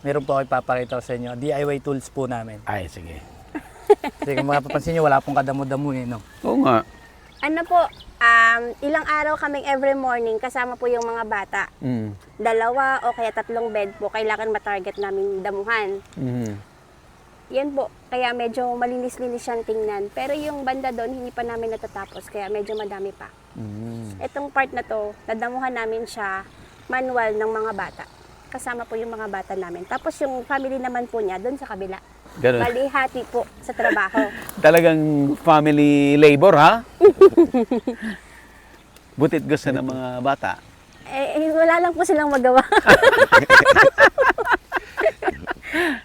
meron po ako ipapakita ko sa inyo. DIY tools po namin. Ay, sige. Kasi kung mapapansin nyo, wala pong kadamo-damo eh, no? Oo nga. Ano po, ilang araw kaming every morning kasama po yung mga bata. Mm. 2 o kaya 3 bed po, kailangan matarget namin damuhan. Mm. Yan po, kaya medyo malinis-linis siyang tingnan. Pero yung banda doon, hindi pa namin natatapos, kaya medyo madami pa. Mm. Itong part na to, nadamuhan namin siya manual ng mga bata. Kasama po yung mga bata namin. Tapos yung family naman po niya, doon sa kabila. Ganun. Bali, hati po sa trabaho. Talagang family labor, ha? Butit gusto ng mga bata. Wala lang po silang magawa.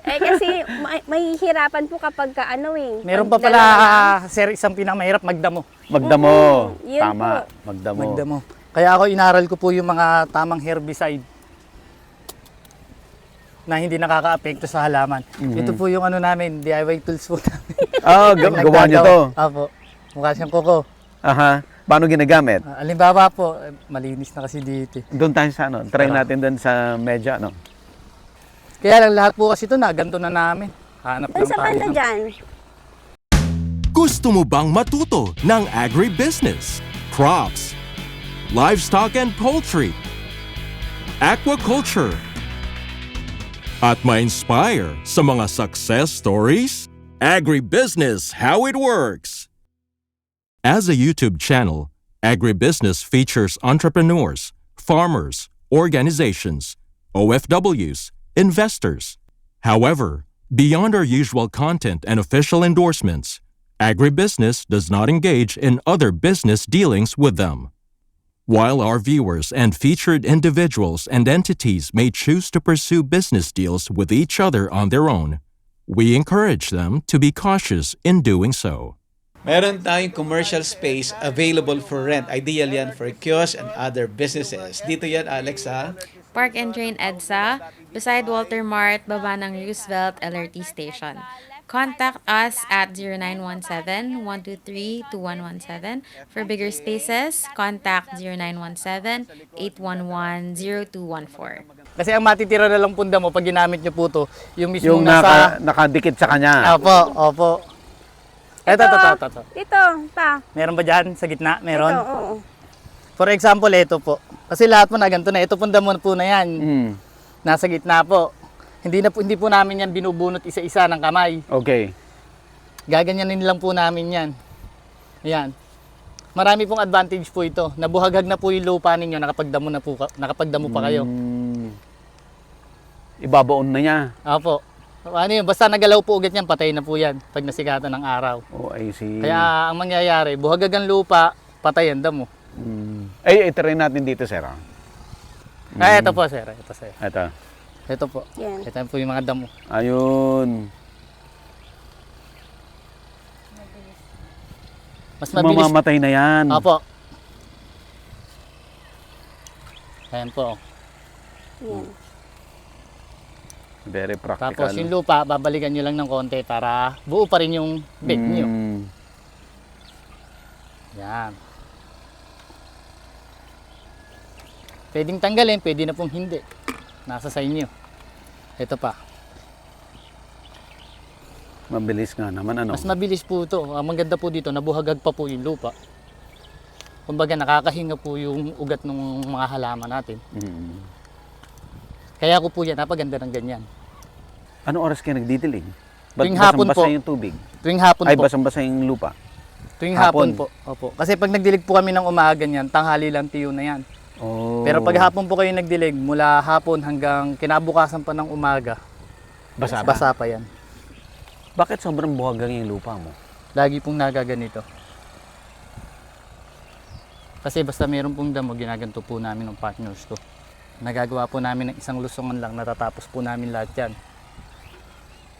Kasi may hirapan po kapag Meron pa pala, sir, isang pinakamahirap, magdamo. Magdamo. Yun Tama. po. Magdamo. Magdamo. Kaya ako inaral ko po yung mga tamang herbicide na hindi nakaka-apekto sa halaman. Ito po yung ano namin, DIY tools po namin. Ah, gawa niyo to. Apo. Mukha siyang kuko. Aha. Paano ginagamit? Alimbawa po, malinis na kasi dito. Doon tayo sa ano. Try natin doon sa medya, no? Kaya lang lahat po kasi ito na, ganito na namin. Hanap Doon lang sa tayo. banda dyan, Gusto mo bang matuto ng agribusiness, crops, livestock and poultry, aquaculture, at ma-inspire sa mga success stories? Agribusiness How It Works. As a YouTube channel, Agribusiness features entrepreneurs, farmers, organizations, OFWs, investors. However, beyond our usual content and official endorsements, Agribusiness does not engage in other business dealings with them. While our viewers and featured individuals and entities may choose to pursue business deals with each other on their own, we encourage them to be cautious in doing so. Meron tayong commercial space available for rent. Ideal yan for kiosks and other businesses. Dito yan, Alex, ha? Park and Train EDSA, beside Walter Mart, baba ng Roosevelt LRT Station. Contact us at 0917-123-2117. For bigger spaces, contact 0917-811-0214. Kasi ang matitira na lang punda mo pag ginamit nyo po to, yung mismo Yung nakadikit sa kanya. Opo. Ito. Dito, pa. Meron ba dyan sa gitna? Meron? Ito, oo. For example, ito po. Kasi lahat po na ganito na. Ito punda mo po na yan. Mm. Nasa gitna po. Hindi po namin yan binubunot isa-isa ng kamay. Okay. Gaganyanin lang po namin yan. Ayan. Marami pong advantage po ito. Nabuhagag na po yung lupa ninyo, nakapagdamo pa kayo. Ibabaon na niya. Opo. Ano yun, basta nagalaw po ugat yan, patay na po yan pag nasigatan ng araw. Oh, I see. Kaya ang mangyayari, buhagag ang lupa, patay ang damo. Ay, itarin natin dito, sir. Ay, ito po, sir. Ito. Ito po. Yan. Ito po yung mga damo. Ayun. Mas mabilis. Mamamatay na yan. Opo. Ayan po. Yan. Very practical. Tapos yung lupa, babalikan nyo lang ng konti para buo pa rin yung bed nyo. Yan. Pwedeng tanggalin, pwede na pong hindi. Nasa sa inyo. Ito pa. Mabilis nga naman, ano? Mas mabilis po ito. Ang maganda po dito, nabuhagag pa po yung lupa. Kumbaga nakakahinga po yung ugat ng mga halaman natin. Kaya ko po yan, napaganda ng ganyan. Ano oras kayo nagdidilig? Tuwing hapon basang-basa po. yung tubig? Tuwing hapon Ay, po. basang-basa yung lupa? Tuwing hapon po. Opo. Kasi pag nagdilig po kami ng umaga niyan, tanghali lang tiyo na yan. Oh. Pero pag hapon po kayo nagdilig, mula hapon hanggang kinabukasan pa ng umaga, Basa pa? basa pa yan. Bakit sobrang buhagang yung lupa mo? Lagi pong nagaganito. Kasi basta meron pong damo, ginaganto po namin ng partners ko. Nagagawa po namin ng isang lusongan lang, natatapos po namin lahat yan.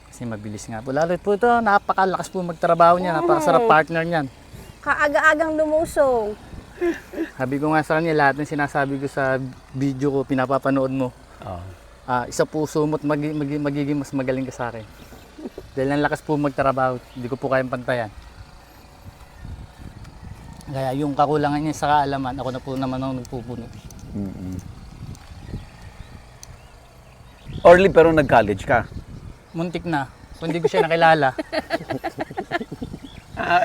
Kasi mabilis nga po. Lalo po ito, napakalakas po magtrabaho niya, napakasarap partner niyan. Kaaga-agang lumusong. Sabi ko nga sa kanya, lahat ng sinasabi ko sa video ko, pinapapanood mo. Isa puso mo at magiging mas magaling ka sa akin. Dahil ang lakas po magtrabaho, hindi ko po kayang pantayan. Kaya yung kakulangan niya sa kaalaman, ako na po naman ang nagpupuno. Early pero nag-college ka. Muntik na. Kung hindi ko siya nakilala.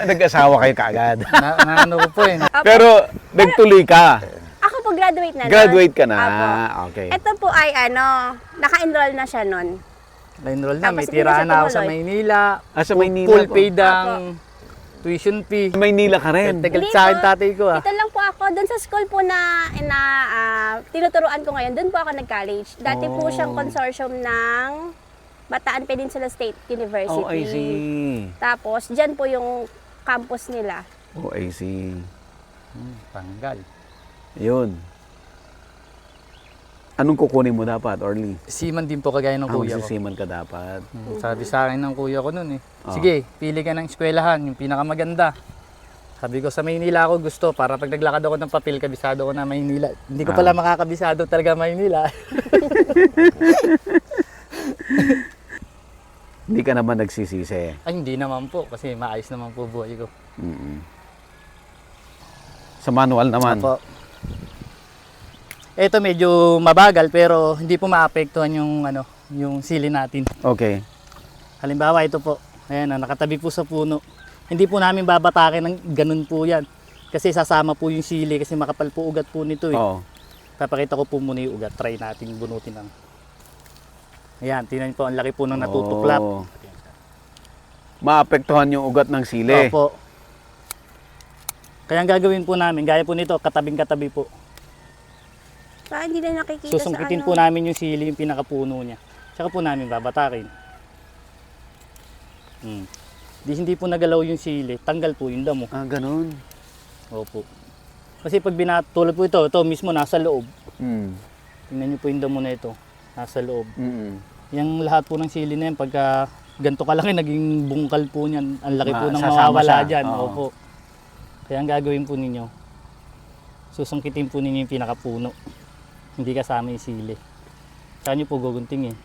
Nag-asawa kayo kaagad. na ano ko po eh. Pero nagtuloy ka. Ako po graduate na nun. Graduate ka na. Apo. Okay. Ito po ay naka-enroll na siya nun. Na-enroll na. May Tapos tirahan hindi na na siya ako sa tumuloy. Maynila. Sa Maynila Full po. paid ang tuition fee. Maynila ka rin. Tagal sa akin tatay ko ah. Ito lang po ako. Doon sa school po na tinuturuan ko ngayon, doon po ako nag-college. Dati po siyang consortium ng Bataan Peninsula State University. Oh, I see. Tapos, dyan po yung campus nila. Oh, I see. Tanggal. Yun. Anong kukunin mo dapat, Orly? Seaman din po kagaya ng kuya ko. Magsisiman ka dapat. Sabi sa akin ng kuya ko noon eh. Sige, pili ka ng eskwelahan, yung pinakamaganda. Sabi ko sa Maynila ako gusto para pag naglakad ako ng papel, kabisado ko na Maynila. Hindi ko pala makakabisado talaga Maynila. Hindi ka naman nagsisisi. Ay, hindi naman po kasi maayos naman po buhay ko. Sa manual naman. Apo. Ito medyo mabagal pero hindi po maapektuhan yung sili natin. Okay. Halimbawa ito po, ayan nakatabi po sa puno. Hindi po namin babatakin ng ganun po yan. Kasi sasama po yung sili kasi makapal po ugat po nito eh. Oo. Papakita ko po muna yung ugat. Try natin bunutin lang. Ayan, tingnan po, ang laki po ng natutuklap. Oo. Maapektuhan yung ugat ng sili. Opo. Kaya ang gagawin po namin, gaya po nito, katabing-katabi po. Hindi na nakikita Susungkitin sa po namin yung sili, yung pinakapuno niya. Tsaka po namin babatakin. Hindi po nagalaw yung sili, tanggal po yung damo. Ganun. Opo. Kasi pag binatulad po ito mismo nasa loob. Tingnan niyo po yung damo na ito, nasa loob. Yung lahat po ng sili na yan, pagka ganito kalaki, naging bungkal po niyan. Ang laki po ng Sasama mawawala siya. dyan. Oo. Opo. Kaya ang gagawin po ninyo, susungkitin po ninyo yung pinakapuno. Hindi kasama yung sili. Saan nyo po guguntingin?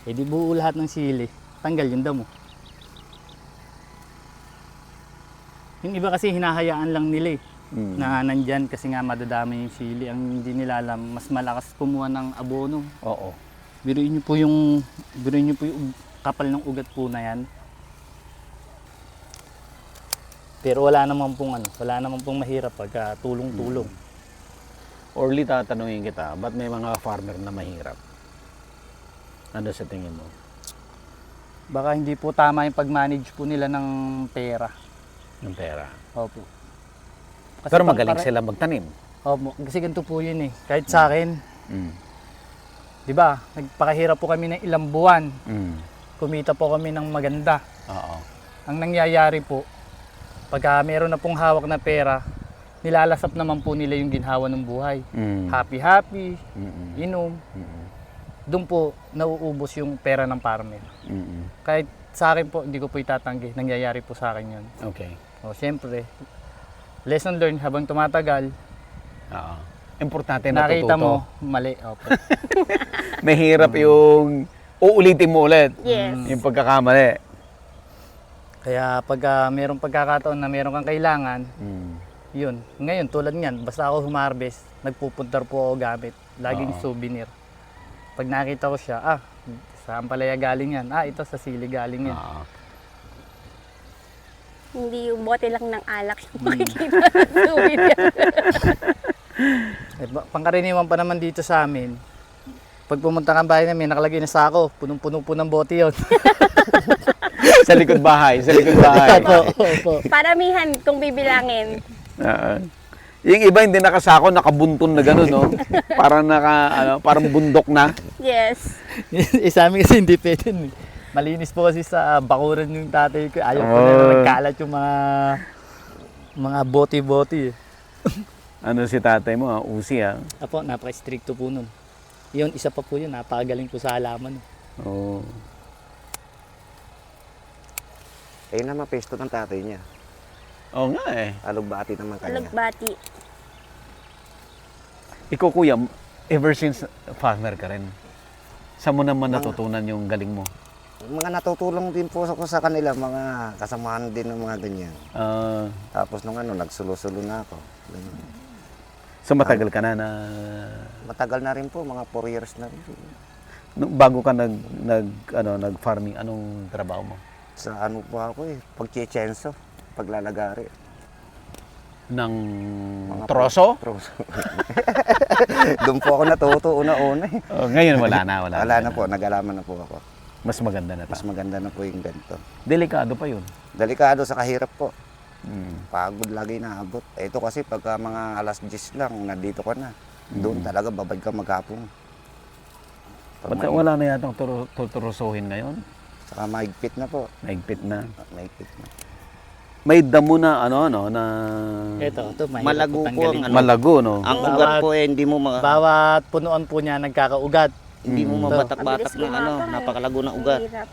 Eh di buo lahat ng sili, tanggal yung damo. Yung iba kasi hinahayaan lang nila eh. Na nandyan kasi nga madadami yung sili. Ang hindi nila alam, mas malakas kumuha ng abono. Oo. Biruin nyo po yung kapal ng ugat po na yan. Pero wala naman pong mahirap pag tulong-tulong. Orly, tatanungin kita, ba't may mga farmer na mahirap? Ano sa tingin mo? Baka hindi po tama yung pag-manage po nila ng pera. Ng pera. Opo. Kasi Pero magaling sila magtanim. Opo, kasi ganito po yun eh. Kahit sa akin, di ba, nagpakahirap po kami ng ilang buwan. Kumita po kami ng maganda. Oo. Ang nangyayari po, pagka meron na pong hawak na pera, nilalasap naman po nila yung ginhawa ng buhay. Happy-happy, inom. Doon po nauubos yung pera ng farmer. Kahit sa akin po, hindi ko po itatanggi. Nangyayari po sa akin yun. Okay. O, siyempre, lesson learned habang tumatagal, Oo. Importante na nakita natututo. mo, mali. Opo. Mahirap yung uulitin mo ulit. Yes. Yung pagkakamali. Kaya pag merong pagkakataon na meron kang kailangan, yun. Ngayon, tulad niyan, basta ako humarbest, nagpupuntar po ako gamit. Laging souvenir. Pag nakita ko siya, saan palaya galing yan? Ito sa sili galing yan. Hindi yung bote lang ng alak yung makikita sa souvenir. Pangkaraniwan pa naman dito sa amin, pag pumunta kang bahay namin, nakalagay na sako, punong-puno po ng bote yun. Sa likod bahay. Sa likod bahay. Opo. Paramihan kung bibilangin. Yung iba hindi nakasako, nakabuntun na gano'n, no? Parang parang bundok na. Yes. Sa amin kasi hindi pwede. Malinis po kasi sa bakuran yung tatay ko. Ayaw po na nagkalat yung mga bote-bote. Ano si tatay mo, usi ha? Apo, napaka-stricto po nun. Yun, isa pa po yun, napakagaling po sa halaman. Oo. Ayun naman pesto ng tatay niya. Oo nga eh. Alugbati naman kanya. Alugbati. Ikaw kuya, ever since farmer ka rin, saan mo naman natutunan yung galing mo? Mga natutulong din po ako sa kanila, mga kasamahan din ng mga ganyan. Tapos nung nagsulo-sulo na ako. Ganun. So matagal ka na Matagal na rin po, mga 4 years na rin. Bago ka nag-farming, anong trabaho mo? Sa ano po ako pagchichenso, paglalagari. Ng Mga troso? Troso. Doon po ako natuto una-una eh. Oh, ngayon wala na. Wala na po, nag-alaman na po ako. Mas maganda na Mas ta. maganda na po yung ganito. Delikado pa yun. Delikado sa kahirap po. Mm. Pagod lagi naabot. Ito kasi pagka mga alas 10 lang, nandito ka na. Doon talaga babad ka maghapon. Pag Ba't wala na yatang tuturusuhin ngayon? Saka mahigpit na po. Naigpit na. Mahigpit na. May damo na na Ito, mahirap Malago po tanggalin. ang ano. malago, no? Ang ugat po hindi mo Bawat punuan po niya nagkakaugat. hindi mo mabatak-batak Mabilis ng ano, gumagawa eh. napakalago ng ugat. Hirap.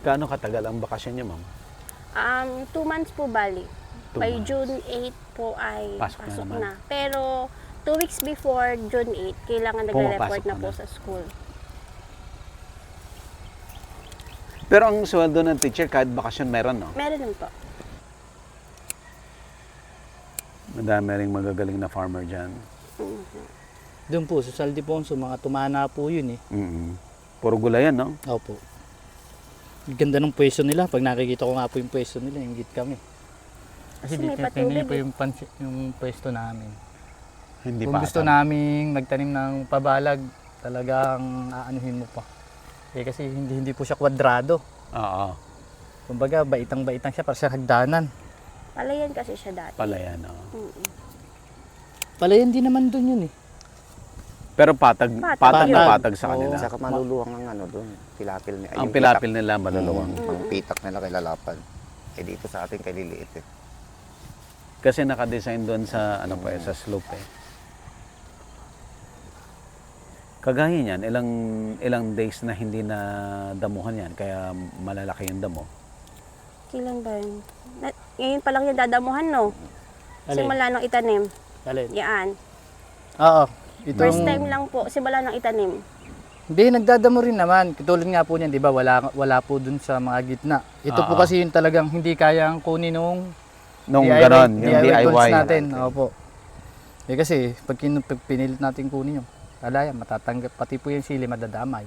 Gaano katagal ang bakasyon niyo, ma'am? 2 months po bali. 2 By months. June 8 po ay Pasok na pasok naman. na. Pero 2 weeks before June 8, kailangan nagre-report Pumapasok na ka po na. sa school. Pero ang sweldo ng teacher kahit bakasyon meron, no? Meron din po. Madami ring magagaling na farmer dyan. Doon po, sa Saldiponso, mga tumana po yun eh. Mm. Puro gulayan, no? Opo. Ganda ng pwesto nila. Pag nakikita ko nga po yung pwesto nila, inggit kami. Kasi Kasi may dito patubig pinili po eh. yung pwesto namin. Hindi Kung pa. gusto naming magtanim ng pabalag, talagang aanuhin mo pa. Kasi hindi po siya kwadrado. Oo. Kumbaga, baitang-baitang siya para sa hagdanan. Palayan kasi siya dati. Palayan, no? Palayan din naman doon yun eh. Pero patag Patag na yun. patag sa kanila. Saka maluluwang ang ano doon, pilapil niya. Ang pilapil nila maluluwang. Ang pitak nila kay lalapan. Eh dito sa atin kay liliit eh. Kasi naka-design doon sa sa slope eh. Kagaya niyan, ilang days na hindi na damuhan yan, kaya malalaki yung damo. Kailan ba yun? Ngayon pa lang yung dadamuhan, no? Alin? Simula nung itanim. Alin? Yan. Oo. Itong, First time lang po, simula nung itanim. Hindi, nagdadamo rin naman. Katulad nga po niyan, di ba, wala po dun sa mga gitna. Ito po Oo. kasi yung talagang hindi kayang kunin nung Nung ganon, yung tools DIY. natin. Opo. Kasi pag pinilit natin kunin yung alaya, matatanggap. Pati po yung sili, madadamay.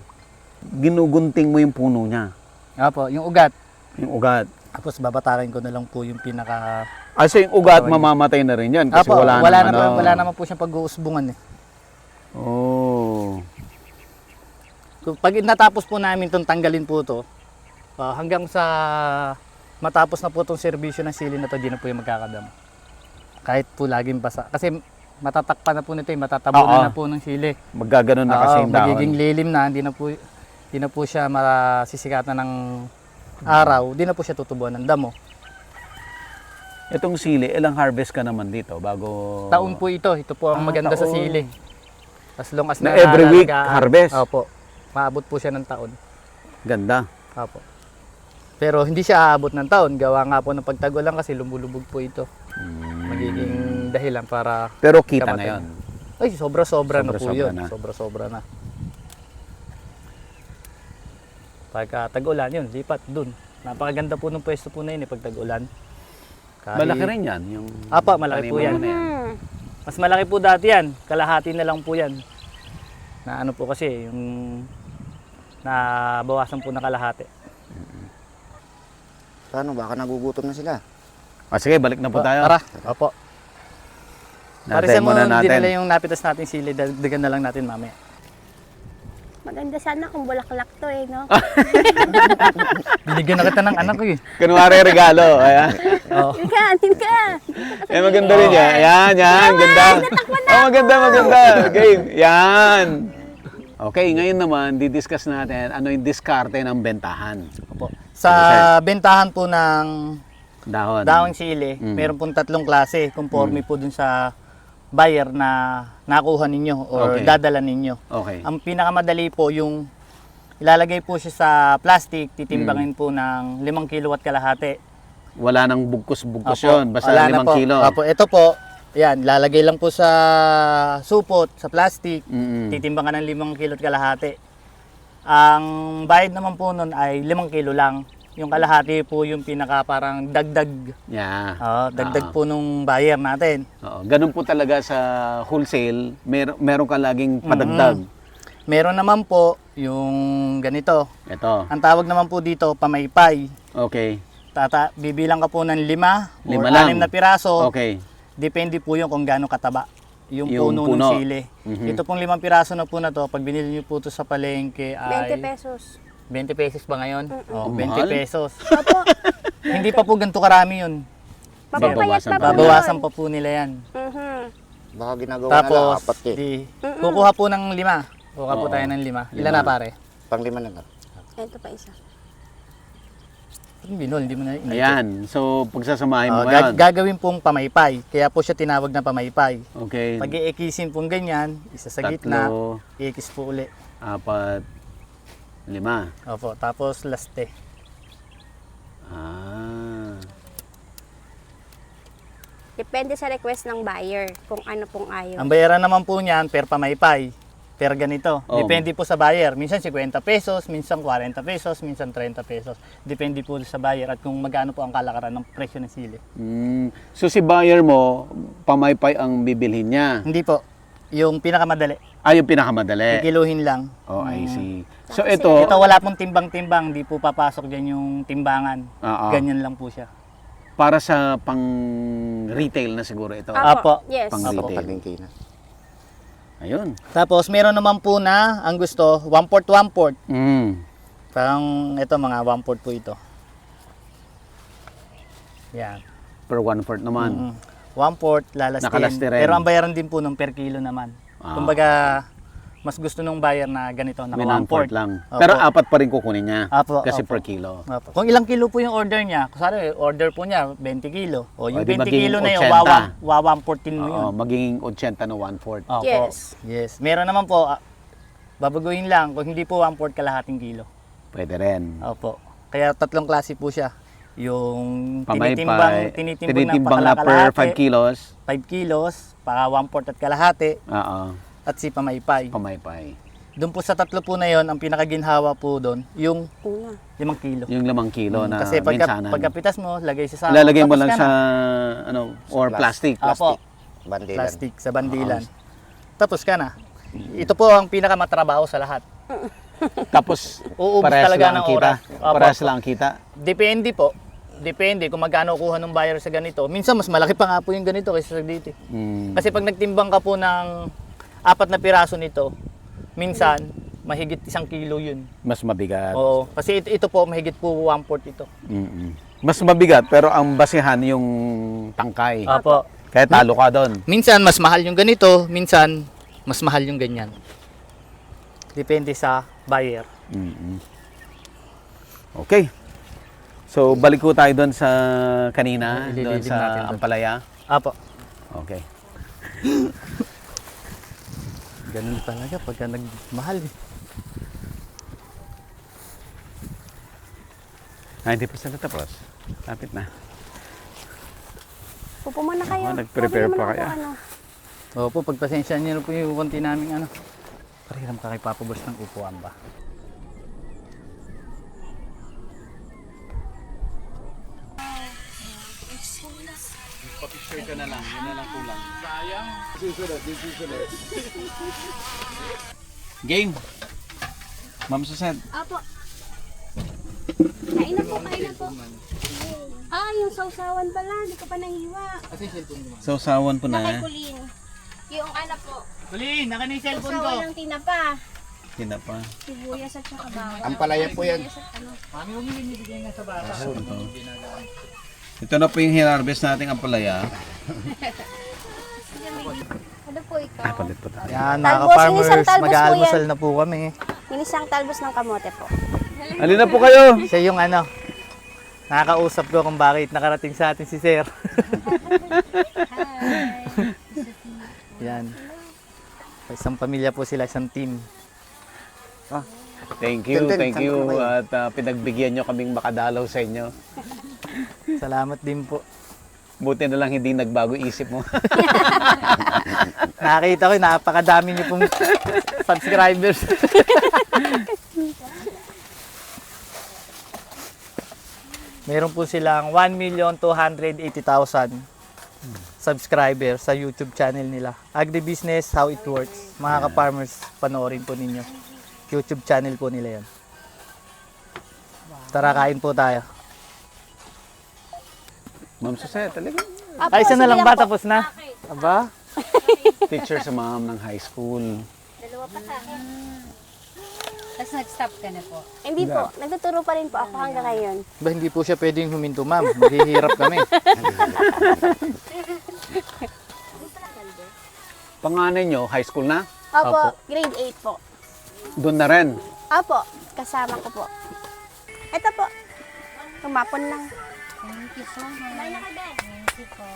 Ginugunting mo yung puno niya, Opo, yung ugat. yung ugat. Tapos babatakin ko na lang po yung pinaka... So yung ugat mamamatay na rin yan kasi Opo, wala wala naman po siyang pag-uusbungan eh. Oh. Pag natapos po namin itong tanggalin po to, hanggang sa matapos na po itong serbisyo ng sili na to, di na po yung magkakadamo. Kahit po laging basa. Kasi matatakpan na po nito, matatabunan Oo. na po ng sili. Magaganon na kasi yung dahon. Magiging lilim na, di na po siya masisikatan ng araw, di na po siya tutubuan ng damo. Itong sili, ilang harvest ka naman dito bago... Taon po ito po ang maganda sa taon. sili. As long as Na every week, nalalagaan. harvest? Opo, maabot po siya ng taon. Ganda. Opo. Pero hindi siya aabot ng taon, gawa nga po ng pagtagulan kasi lumulubog po ito. Magiging dahilan para... Pero kita na kamatay. yon. Ay, sobra-sobra na po Sobra-sobra yun. na. Sobra-sobra na. Pagka tag-ulan yun, lipat dun. Napakaganda po ng pwesto po na yun pag tag-ulan. Malaki rin yan. Yung Apa, malaki po taniman yan. na yan. Mas malaki po dati yan. Kalahati na lang po yan. Na ano po kasi, yung nabawasan po na kalahati. Paano, baka nagugutom na sila. Sige, balik na po tayo. Tara. Opo. Natin muna Hindi natin. nila yung napitas natin sili, dagdagan na lang natin mamaya. Maganda sana kung bulaklak to eh, no? Binigyan na kita ng anak ko eh. Kunwari regalo. Ayan. Oo. Tinka! Maganda rin yan. Ayan, yan. Ganda. Maganda. Game. Yan. Okay, ngayon naman, didiscuss natin ano yung diskarte ng bentahan. Opo. Sa bentahan po ng Dahon. dahong sili, meron pong 3 klase. Conforme po dun sa buyer na nakuha ninyo or Okay. dadala ninyo. Okay. Ang pinakamadali po yung ilalagay po siya sa plastic, titimbangin po ng 5 kilo at kalahati. Wala nang bugkos-bugkos Opo, yun. Basta wala na 5 po. kilo. Opo, ito po, yan, lalagay lang po sa supot, sa plastic, Mm-mm. titimbangan ng 5 kilo at kalahati. Ang bayad naman po nun ay 5 kilo lang. Yung kalahati po yung pinaka parang dagdag. Yeah. Dagdag po nung buyer natin. Oo. Ganun po talaga sa wholesale, meron ka laging padagdag. Meron naman po yung ganito. Ito. Ang tawag naman po dito, pamaypay. Okay. Bibilang ka po ng 5 or Lima lang. 6 na piraso. Okay. Depende po yun kung gaano kataba yung Yung puno, puno. ng sili. Mhm. Ito pong 5 piraso na po na to, pag binili niyo po to sa palengke ay 20 pesos. 20 pesos ba ngayon? Oh, Ang 20 mahal. pesos. Opo. Hindi pa po ganito karami yun. Papapayat Babawasan pa pa. po. Babawasan pa po nila yan. Mhm. Baka ginagawa na lang, Tapos, apat eh. kukuha po ng 5. Kukuha po Oo. tayo ng 5. Ilan 5. na pare? Pang-5 na lang. Ito pa isa. Binol, hindi mo na Ayan. So, pagsasamahin mo Oh, yan. gagawin pong pamaypay. Kaya po siya tinawag na pamaypay. Okay. Pag iikisin pong ganyan, isa sa gitna, 3, iikis po uli. 4, 5. Opo, tapos laste. Depende sa request ng buyer kung ano pong ayaw. Ang bayaran naman po niyan per pamaypay. Per ganito. Oh. Depende po sa buyer. Minsan 50 pesos, minsan 40 pesos, minsan 30 pesos. Depende po sa buyer at kung magkano po ang kalakaran ng presyo ng sili. So, si buyer mo, pamaypay ang bibilhin niya. Hindi po. Yung pinakamadali. Yung pinakamadali. Kikiluhin lang. Oh, I see. So, Tapos ito, Ito wala pong timbang-timbang. Di po papasok dyan yung timbangan. Oo. Ganyan lang po siya. para sa pang-retail na siguro ito. Apo. Yes. Pang Opo, retail. palengke na. Ayun. Tapos meron naman po na ang gusto, 1/4, 1/4. Parang ito mga 1/4 po ito. Yan. Per 1/4 naman. 1/4 lalastin. Nakalasti rin. Pero ang bayaran din po nung per kilo naman. Kumbaga mas gusto nung buyer na ganito, na May 1/4 lang. Opo. Pero apat pa rin kukunin niya. Apo, Kasi opo. per kilo. Opo. Kung ilang kilo po yung order niya, kusari order po niya 20 kilo. O yung O, di 20 magiging kilo na yun, 80. wawa-1/4 mo yun. Oo, magiging 80 na 1/4. Opo. Yes. Yes. Meron naman po, babaguhin lang, kung hindi po 1/4 kalahating kilo. Pwede rin. Opo. Kaya tatlong klase po siya. Yung Pamaypay, tinitimbang na per 5 kilos. 5 kilos, para 1/4 at kalahati, Oo, at si pamaypay. pamaypay. Doon po sa tatlo po na yon, ang pinakaginhawa po doon, yung Una. 5 kilo. Yung 5 kilo na Kasi minsanan. pagkapitas mo, lagay sa sako. Ilalagay mo tapos lang ka sa, na. ano, or plastic. Apo, Bandilan. plastic sa bandilan. Tapos ka na. Ito po ang pinakamatrabaho sa lahat. Tapos, Uubos parehas talaga lang ang ng kita. oras. Opo. Parehas lang ang kita. Depende po. Depende kung magkano kuha ng buyer sa ganito. Minsan mas malaki pa nga po yung ganito kaysa sa dito. Kasi pag nagtimbang ka po ng 4 na piraso nito, minsan mahigit 1 kilo yun. Mas mabigat. Oo. Kasi ito po mahigit po 1/4 ito. Mas mabigat, pero ang basihan yung tangkay. Opo. Kaya talo ka doon. Minsan mas mahal yung ganito, minsan mas mahal yung ganyan. Depende sa buyer. Okay. So, balik ko tayo doon sa kanina, doon Ilililim natin sa doon. Ampalaya. Apo. Okay. Ganun talaga pagka nagmahal. 90% na tapos. Lapit na. Pupo muna kayo. nag-prepare Sabi pa naman kaya? ako, ano. Opo, pagpasensya niyo po yung konti naming ano. Pahiram ka kay Papa Boss ng upuan ba? Pa-picture ka na lang, yun na lang kulang. Sayang. Susunod. Game. Ma'am Susan. Apo. Kain na po, kain na po. Yung sausawan pala, hindi ko pa nahiwa. So, sawan po Kay na. Kulin. Yung ano po, Kulin, naka na yung cellphone ko. sausawan ng tinapa. Hindi pa. Sibuyas at saka bawang. Ampalaya po yan. Sibuyas at ano. Mami, huwag yung binibigay nga sa bata. Ito na po yung hinarvest nating ampalaya. Ano po ito? Palit po tayo. Yan, mga Talbos, ka-farmers, inisang talbos po mag-aalmusal yan. na po kami. Minisang talbos ng kamote po. Alin na po kayo? Siya yung ano, nakakausap ko kung bakit nakarating sa atin si Sir. Yan. Isang pamilya po sila, isang team. Thank you, Tintin, thank you. saan po kayo? At pinagbigyan nyo kaming makadalaw sa inyo. Salamat din po. Buti na lang hindi nagbago isip mo. Nakita ko, napakadami niyo pong subscribers. Meron po silang 1,280,000 subscribers sa YouTube channel nila. Agribusiness, How It Works. Mga ka-farmers, panoorin po ninyo. YouTube channel po nila yan. Tara, kain po tayo. Ma'am Suzette, talaga. Ay, isa na lang sige ba? po. Tapos na? Aba? Teacher sa ma'am ng high school. Tapos nag-stop ka na po. Hindi po, nagtuturo pa rin po ako hanggang ngayon. Ba, hindi po siya pwedeng huminto, ma'am. Maghihirap kami. Panganay nyo, high school na? Opo, Opo. grade 8 po. Doon na rin. Opo, kasama ko po. Ito po, tumapon lang. Thank you so much. Thank you po.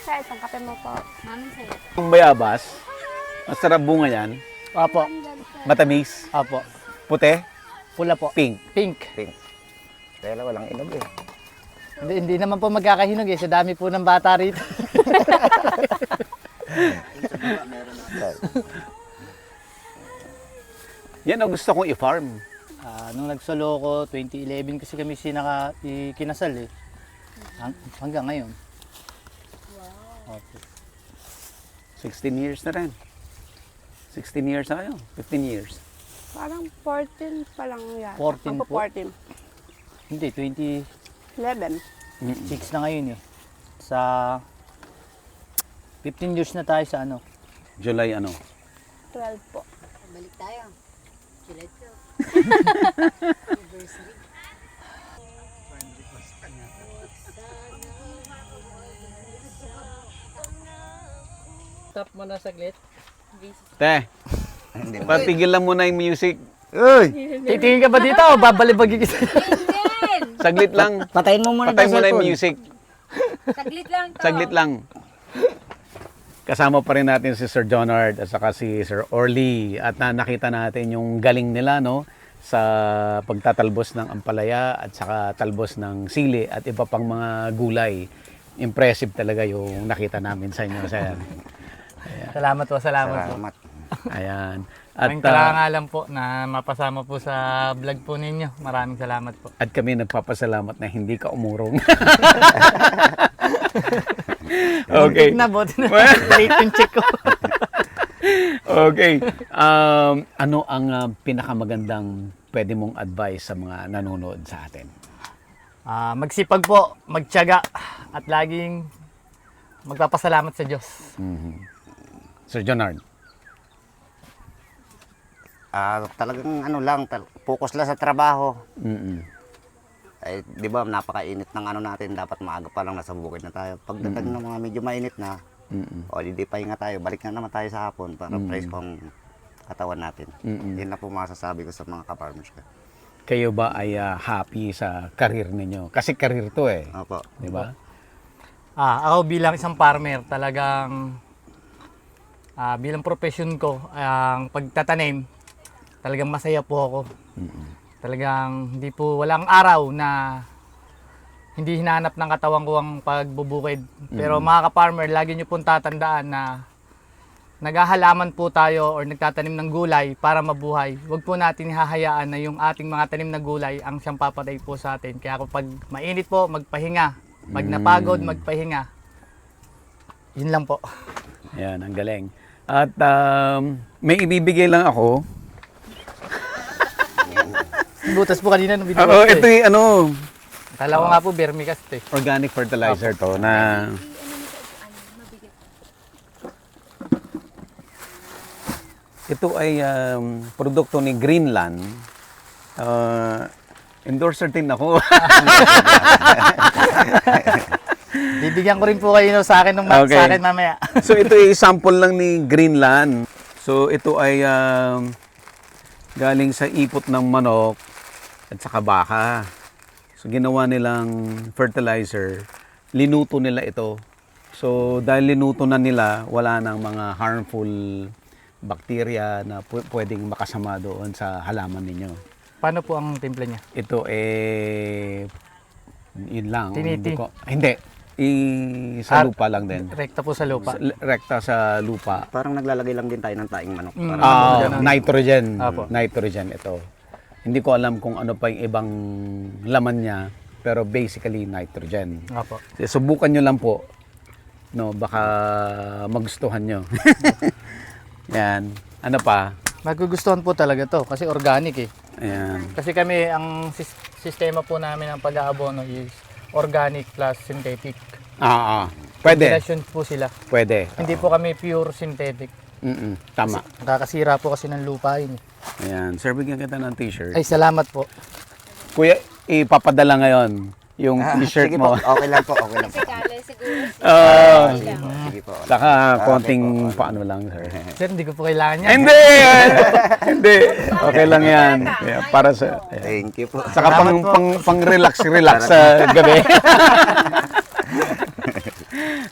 Sir, itong kape mo po. Mami sa'yo. Ang bayabas, masarap bunga yan. Apo. Matamis, Apo. puti, Pula po. pink. Pink. Pink. Kaya walang inog eh. Hindi naman po magkakahinog eh. Sa dami po ng bata rito. Yan ang gusto kong i-farm. Nung nagsolo ko, 2011 kasi kami kinasal eh. Hanggang ngayon. Opo. 16 years na rin. 16 years na kayo. 15 years. Parang 14 pa lang yan. 14 Opo, po? 14. Hindi, 11. 26 na ngayon eh. Sa 15 years na tayo sa ano. July ano? 12 po. Balik tayo. July 12. Stop mo na saglit. Te, Hindi mo. patigil lang muna yung music. Uy! Titingin ka ba dito o babalibagin kita? Saglit lang. Patayin mo muna Patay mo na yung music. Saglit lang to. Saglit lang. Kasama pa rin natin si Sir Jonard at saka si Sir Orly at nakita natin yung galing nila no sa pagtatalbos ng ampalaya at saka talbos ng sili at iba pang mga gulay. Impressive talaga yung nakita namin sa inyo, sir. Salamat po, salamat po. Salamat. Ayan. At, Maraming karangalan po na mapasama po sa vlog po ninyo. Maraming salamat po. at kami nagpapasalamat na hindi ka umurong. Okay. Na, buti na. Late yung check ko. Okay. Ano ang pinakamagandang pwede mong advice sa mga nanonood sa atin? Magsipag po, magtiyaga, at laging magpapasalamat sa Diyos. Sir Jonard. Talagang ano lang, focus lang sa trabaho. Mm-mm. Ay, di ba, napakainit ng ano natin, dapat maaga pa lang nasa bukid na tayo. Pagdating ng mga medyo mainit na, o di pahinga tayo, balik na naman tayo sa hapon para fresh pang katawan natin. Yun na po masasabi ko sa mga ka-farmers ko. Kayo ba ay happy sa career ninyo? Kasi career to eh. Opo. Di ba? Ako bilang isang farmer, talagang bilang profession ko, ang pagtatanim, talagang masaya po ako. Talagang hindi po, walang araw na hindi hinahanap ng katawan ko ang pagbubukid. Pero mga ka-farmer, lagi nyo pong tatandaan na naghahalaman po tayo or nagtatanim ng gulay para mabuhay. Huwag po natin hahayaan na yung ating mga tanim na gulay ang siyang papatay po sa atin. Kaya kapag mainit po, magpahinga. Pag napagod, magpahinga. Yun lang po. Ayan, ang galing. At may ibibigay lang ako. Butas po kanina nung video. Oo, ito yung ano, Kala ko nga po, vermicast eh. organic fertilizer to na ito ay produkto ni Greenland. Endorser din ako. Bibigyan ko rin po kayo sa akin ng Okay. sa akin mamaya. So ito ay sample lang ni Greenland. So ito ay galing sa ipot ng manok at saka baka. So ginawa nilang fertilizer, linuto nila ito. So dahil linuto na nila, wala nang mga harmful bacteria na pwedeng makasama doon sa halaman ninyo. Paano po ang timpla niya? Ito yun lang. Tiniti. Hindi. Sa lupa lang din. Rekta po sa lupa. Rekta sa lupa. Parang naglalagay lang din tayo ng taing manok. Mm. Para Ganun. Nitrogen. Apo. Nitrogen ito. Hindi ko alam kung ano pa yung ibang laman niya, pero basically nitrogen. Opo. Subukan nyo lang po. No, baka magustuhan nyo. Yan. Ano pa? Magugustuhan po talaga to kasi organic eh. Ayan. Kasi kami, ang sistema po namin ng pag-aabono is organic plus synthetic. Pwede. Combination po sila. Pwede. Hindi po kami pure synthetic. Tama. Nakakasira po kasi ng lupa yun. Ayan. Sir, bigyan kita ng t-shirt. Ay, salamat po. Kuya, ipapadala ngayon yung t-shirt Sige mo. po, okay lang po, okay lang po. Kala siguro. Sige po. Saka konting paano lang, sir. Sir, hindi ko po kailangan yan. Hindi! Hindi. Okay lang yan. Kaya para sa... Thank you po. Saka pang relax sa gabi.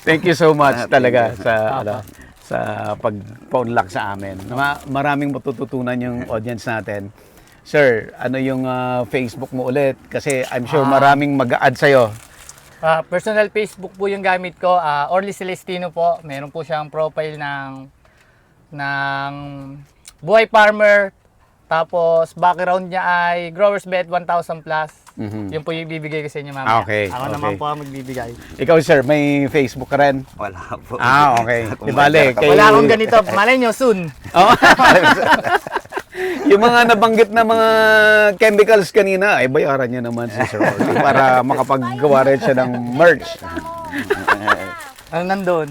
Thank you so much talaga sa pagpa-unlock sa amin. Maraming matututunan yung audience natin. Sir, ano yung Facebook mo ulit? Kasi I'm sure maraming mag-a-add sa'yo. Personal Facebook po yung gamit ko. Orly Celestino po. Meron po siyang profile ng buhay farmer. Tapos background niya ay Growers Bet 1,000 plus. Yun po yung ibibigay ko sa inyo mamaya. Okay, Ako naman po ang magbibigay. Ikaw, sir, may Facebook ka rin? Wala po. Okay. Di bale, Wala akong ganito. Malay nyo, soon. Oo. Yung mga nabanggit na mga chemicals kanina, ay bayaran niya naman si Sir Orly para makapaggawa rin siya ng merch. Ano nandun?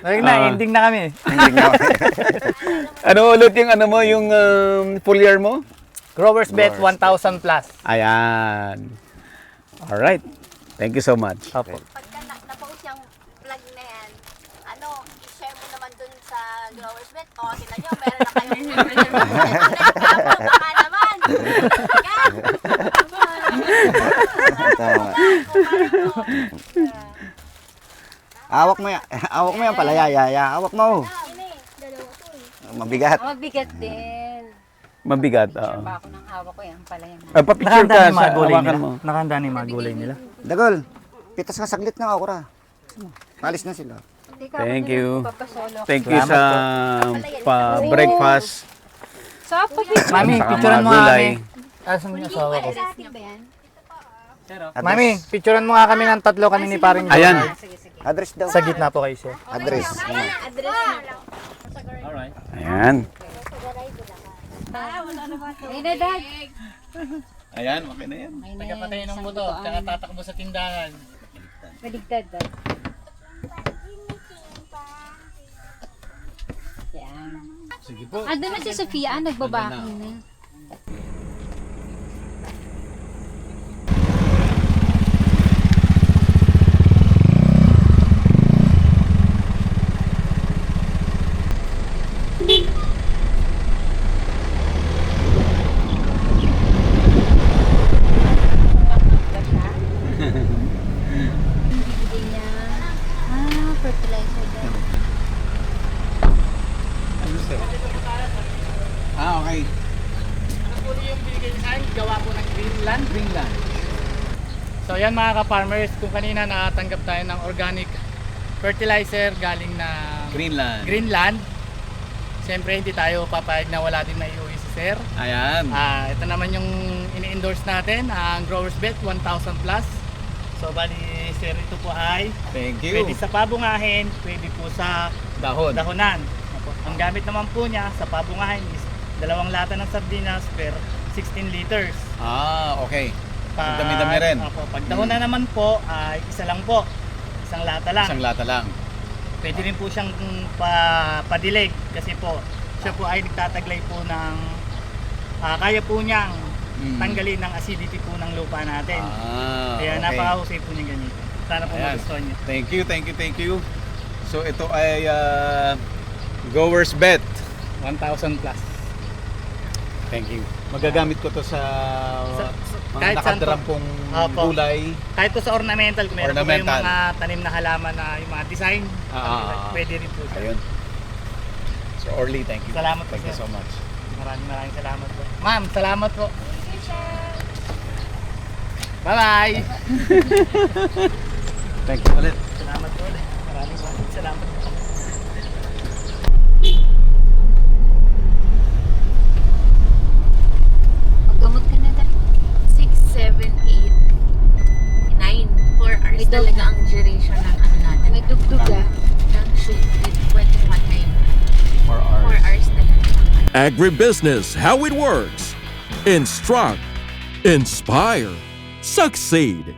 Ending na kami. Ano ulit yung ano mo, yung full year mo? Growers Bet 1,000 plus. Ayan. Alright. Thank you so much. Opo. Pagka na-post yung vlog na yan, i-share mo naman dun sa Growers Bet. O, sila nyo, meron na kayong baka naman. Awak mo yan pala, yaya. Awak mo. Mabigat. Mabigat din. Mabigat. Oo. Pa ako ng hawak ko yan pala yan. Papicture Nakahanda ka ni sa mga gulay hawakan nila. mo. Nakahanda ni mga gulay nila. Dagol, pitas ka saglit na ako ra. Alis na sila. Thank you. Papasolo. Thank you sa breakfast. So, papicture. Mami, Saka picturean mga mo nga gulay. kami. Asan yung asawa ko? Plastic ba yan? Mami, picturean mo nga kami ng tatlo kami ni paring Joel. Ayan. Address daw. Sa gitna po kayo, sir. Address. Ayan. Ayun na, Dad. Ayan, okay na yan. Nagkapatay ng buto, tsaka tatakbo sa tindahan. Maligtad, Dad. Yan. Sige po. Doon na si Sofia, nagbabaking na. Bibigay niya. Fertilizer daw. Okay. Ano po yung binigay sa akin? Gawa po ng Greenland. So yan mga ka-farmers, kung kanina nakatanggap tayo ng organic fertilizer galing na Greenland. Siyempre hindi tayo papayag na wala din maiuwi si Sir. Ayan. Ito naman yung ini-endorse natin, ang Growers Bet 1,000 plus. So bali Sir, ito po ay Thank pwede sa pabungahin, pwede po sa Dahon. dahonan. Ang gamit naman po niya sa pabungahin is 2 lata ng sardinas per 16 liters. Okay. Pag Dami-dami rin. Pag dahonan naman po ay isa lang po. Isang lata lang. Isang lata lang. Pwede rin po siyang padilig kasi po siya po ay nagtataglay po ng kaya po niyang tanggalin ng acidity po ng lupa natin. Kaya okay. napakahusay po niya ganito. Sana po Ayan. magustuhan niyo. Thank you. So ito ay Growers Bet. 1,000 plus. Thank you. Magagamit ko to sa kahit mga saan po. nakadarampong Opo. gulay. Kahit po sa ornamental, kung meron po kayong Ornamental. mga tanim na halaman na yung mga design, pwede rin po siya. Ayun. So Orly, thank you. Salamat po, Thank you sir. so much. Maraming salamat po. Ma'am, salamat po. Bye-bye! Thank you ulit. Salamat po ulit. Maraming salamat po. Paggamot ka na. Agribusiness How It Works. Instruct, inspire, succeed.